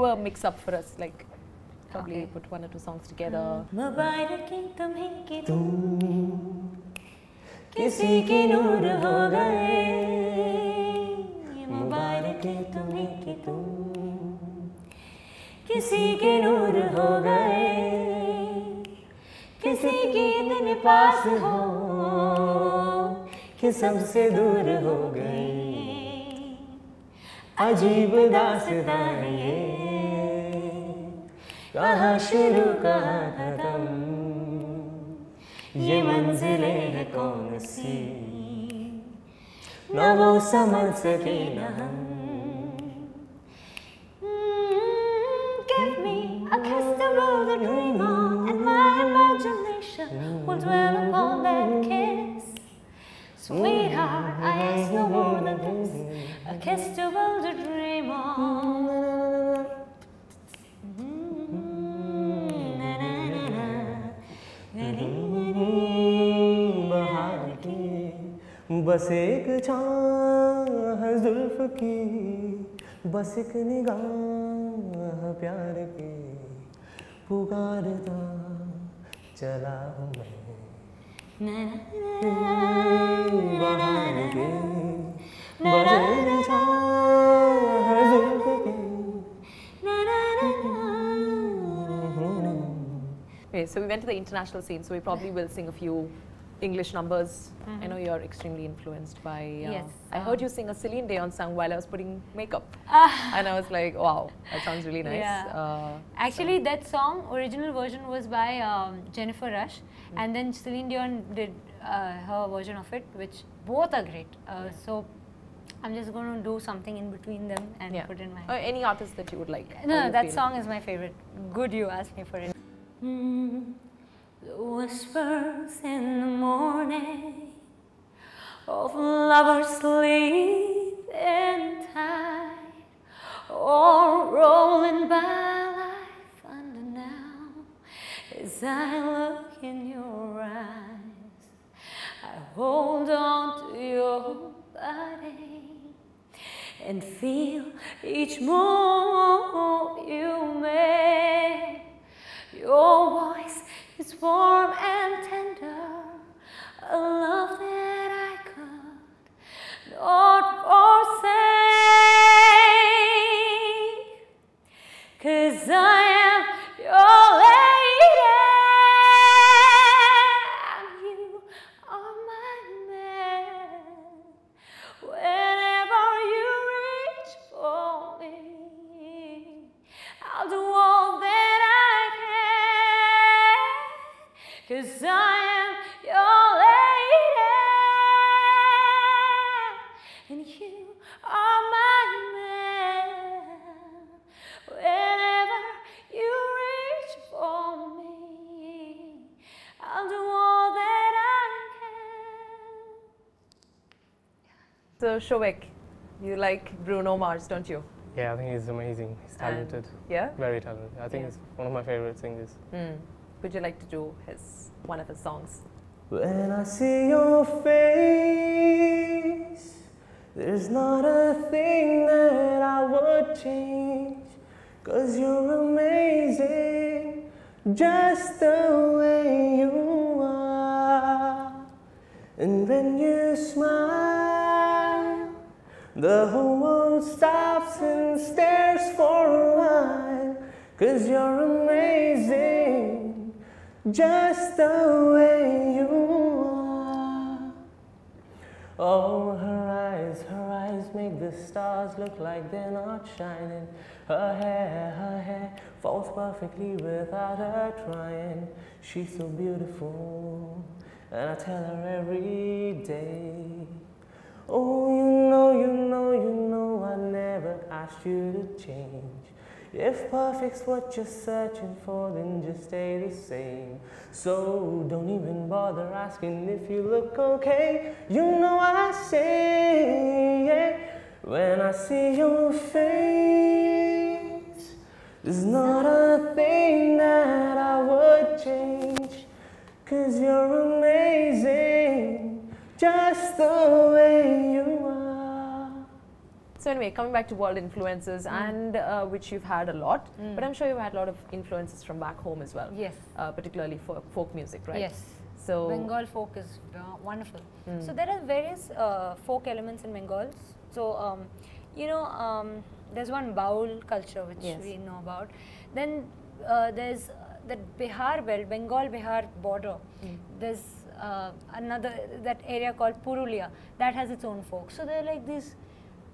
do a mix up for us, like probably put one or two songs together. किसी की नूर हो गए मुबारक है तुम्हें कि तुम किसी के नूर हो गए किसी के इतने पास हो कि सबसे दूर हो गए अजीब दास्तां है ये कहाँ शुरू कहाँ खत्म ये मंजिलें हैं कौन सी न वो समझ सके न हम Give me a kiss to roll the dream on and my imagination will dwell upon that kiss Sweetheart, I ask no more than this a kiss to roll the dream on बस एक चाह जुल्फ की बस एक निगाह प्यार की पुकारता चला हूँ मैं बहार की बस एक चाह जुल्फ की Okay, so we went to the international scene, so we probably will sing a few English numbers. I know you're extremely influenced by... Yes. I heard you sing a Celine Dion song while I was putting makeup. And I was like, wow, that sounds really nice. Yeah. Actually, that song, original version was by Jennifer Rush. And then Celine Dion did her version of it, which both are great. So I'm just going to do something in between them and put in my... Any artist that you would like? No, that song is my favorite. Good you asked me for it. The whispers in the morning of lovers sleeping tight or rolling by life under now as I look in your eyes I hold on to your body and feel each move you make your voice is warm and tender, a love that I could not forsake. 'Cause I am your lady, and you are my man. Whenever you reach for me, I'll do all that I can. 'Cause I am your lady, and you are my man. Whenever you reach for me, I'll do all that I can. So Shouvik, you like Bruno Mars, don't you? Yeah, I think he's amazing. He's talented. Yeah? Very talented. I think he's one of my favorite singers. Would you like to do one of his songs? When I see your face, there's not a thing that I would change. 'Cause you're amazing, just the way you are. And when you smile, the whole world stops and stares for a while. 'Cause you're amazing, just the way you are. Oh, her eyes make the stars look like they're not shining. Her hair falls perfectly without her trying. She's so beautiful, and I tell her every day. Oh, you know, I never asked you to change. If perfect's what you're searching for, then just stay the same. So don't even bother asking if you look okay. You know I say, yeah. When I see your face, there's not a thing that I would change. 'Cause you're amazing, just the way you are. So anyway, coming back to world influences, and which you've had a lot, but I'm sure you've had a lot of influences from back home as well. Yes. Particularly for folk music, right? Yes. So Bengal folk is wonderful. So there are various folk elements in Bengal. So there's one Baul culture which we know about. Then there's the Bihar belt, Bengal-Bihar border. There's another that area called Purulia that has its own folk. So there are like these,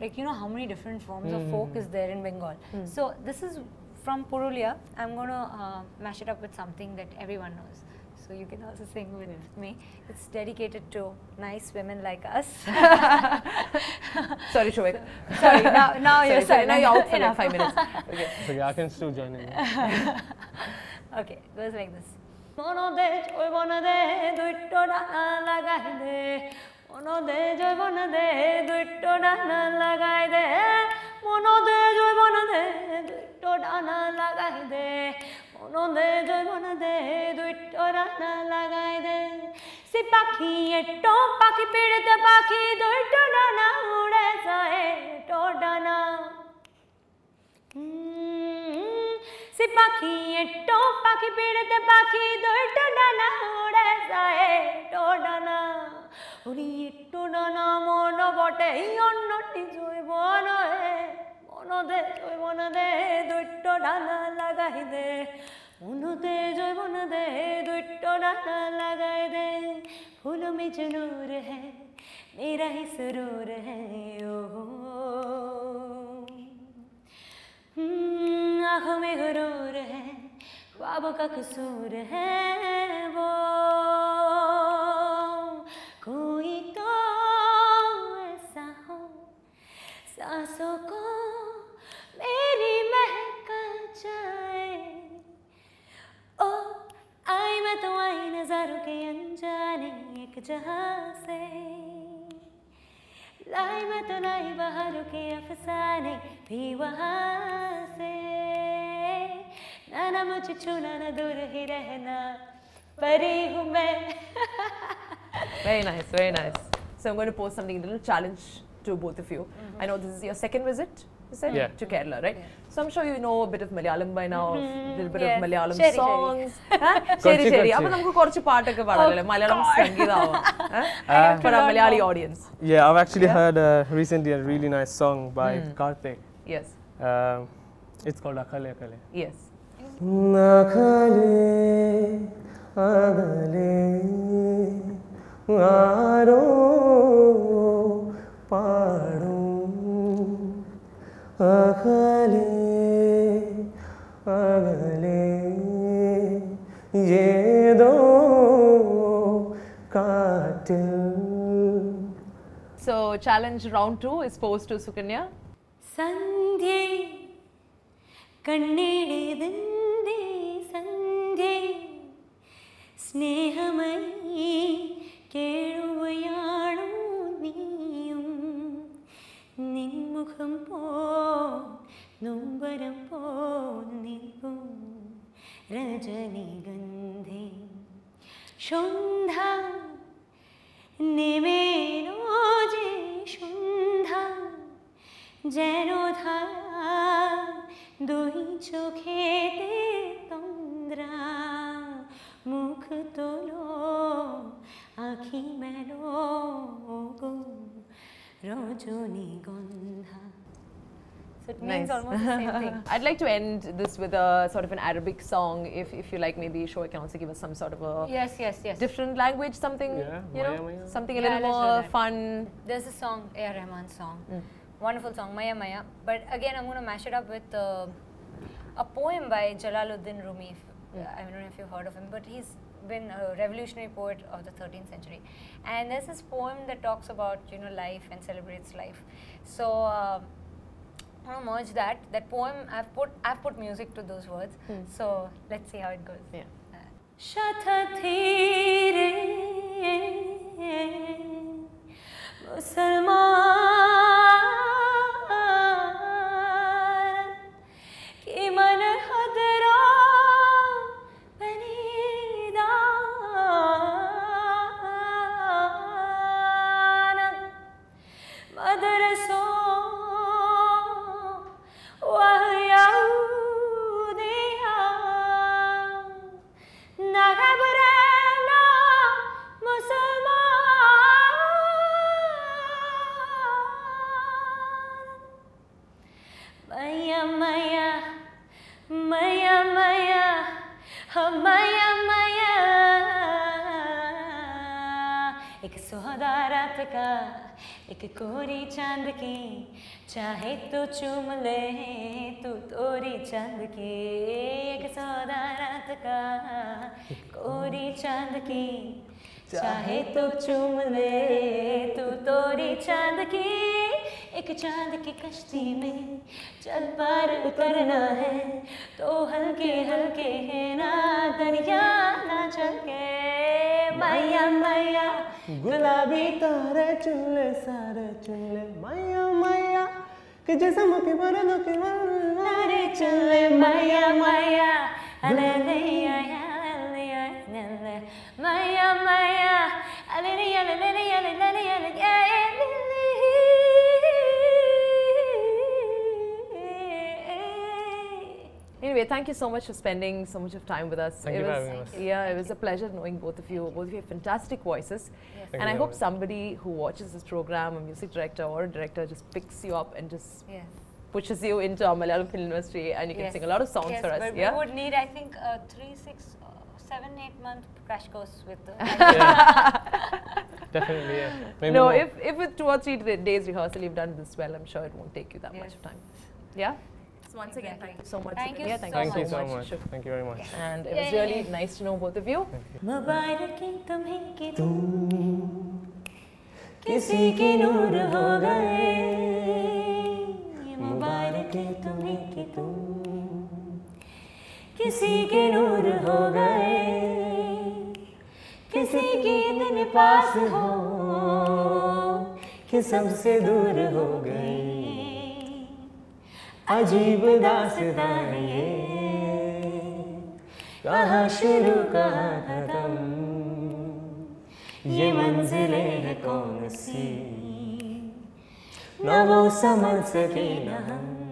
like how many different forms of folk is there in Bengal. So this is from Purulia. I'm going to mash it up with something that everyone knows. So you can also sing with me. It's dedicated to nice women like us. Sorry, Shoaib. Sorry, now you're sorry. Now you're out for like 5 minutes. Okay. So yeah, I can still join in. Okay, it goes like this. Mono de joy bona de duitto dana lagai de. Mono de joy bona de duitto dana lagai de. Mono de joy bona de duitto dana lagai de. Mono de joy bona de duitto dana lagai de. Si pakhi etto pakhi pidte pakhi duitto dana ude jae to dana. Si pakhi etto pakhi pidte pakhi duitto dana ude jae to dana. Ori etto dana mono bote onnoti joy bona he. Mono de joy bona de duitto dana lagai de. Mono de joy bona de duitto dana lagai de. फूलों में जो नूर है मेरा ही सुरूर है आँखों में गुरूर है ख्वाबों का कसूर है वो कोई तो ऐसा हो सांसों को मेरी महक जाए ओ आई मैं तो आई नज़ारों के अनजाने एक जहां से लाई मैं तो लाई बहारों के अफसाने भी वहाँ से ना मुझे छूना ना दूर ही रहना परी हूँ मैं. Very nice, very nice. So I'm going to pose something, a little challenge to both of you. I know this is your second visit, you said, to Kerala, right? So I'm sure you know a bit of Malayalam by now, a little bit of Malayalam songs. Sheri sheri. Appo namukku korchu paattokku paadalalle Malayalam sangeethavam for our Malayali audience. Yeah, I've actually heard recently a really nice song by Karthik. Yes. It's called Akhale Akhale. Yes. Akhale Akhale Aaro Paadu Akhale Akhale Ye do Kaatil. So challenge round 2 is posed to Sukanya. Sandhye kannidinde sandhye snehamayi keluvayanu neeyum ninmukham po numbaram po nippu rajani gandhe shondha nemeno je shondha jeno dhara doi chokhete tondra mukh tolo akhi melo go rajani gandha. So it means almost the same thing. I'd like to end this with a sort of an Arabic song, if you like. Maybe Shoaib can also give us some sort of a Yes. different language, something, Maya Maya. something a Yeah, little let's do more that. fun. There's a song, A.R. Rahman song, wonderful song, Maya Maya. But again, I'm going to mash it up with a poem by Jalaluddin Rumi. I don't know if you've heard of him, but he's been a revolutionary poet of the 13th century. And there's this poem that talks about life and celebrates life. So I want to merge that poem. I've put music to those words. So let's see how it goes. Yeah. Shatathire Musalman ki man hadra banidan madrason रात का एक कोरी चांद की, चाहे तो चूम ले तू तोरी चांद की। एक सौदा रात का कोरी चांद की, चाहे तो चूम ले तू तोरी चांद की। एक चांद की कश्ती में चल पार उतरना है, तो हल्के हल्के है ना दरिया ना चल के। मैया मैया गुलाबी तारे चुनले सारे चुनले, मैया मैया कि जैसा मुखी बरनो के नारे चले मैया मैया अले ले या मैया मैया अले ले या ले ले या ले ले या ले या। Anyway, thank you so much for spending so much of time with us. Thank you for having us. Yeah, it was a pleasure knowing both of you. Both of you have fantastic voices. Yes. And I hope somebody who watches this program, a music director or a director, just picks you up and just Yes. pushes you into our Malayalam film industry and you can Yes. sing a lot of songs Yes, for us. but Yeah. we would need, I think, 3, 6, 7, 8 month crash course with the. Definitely, yeah. Maybe No, more. if with 2 or 3 days rehearsal you've done this well, I'm sure it won't take you that much Yes. of time. Yeah. So once again, thank you So much. Thank you yeah, so Thank you so much. much. Sure. Thank you very much. And it was really nice to know both of you. मुबारकी तुम्हें कि तुम किसी के नूर हो गए। मुबारकी तुम्हें कि तुम किसी के नूर हो गए। किसी के इतने पास हो कि सबसे दूर हो गए। अजीब दास्तां है ये, कहाँ शुरू कहाँ खत्म, ये मंजिलें हैं कौन सी, न वो समझ सके न हम।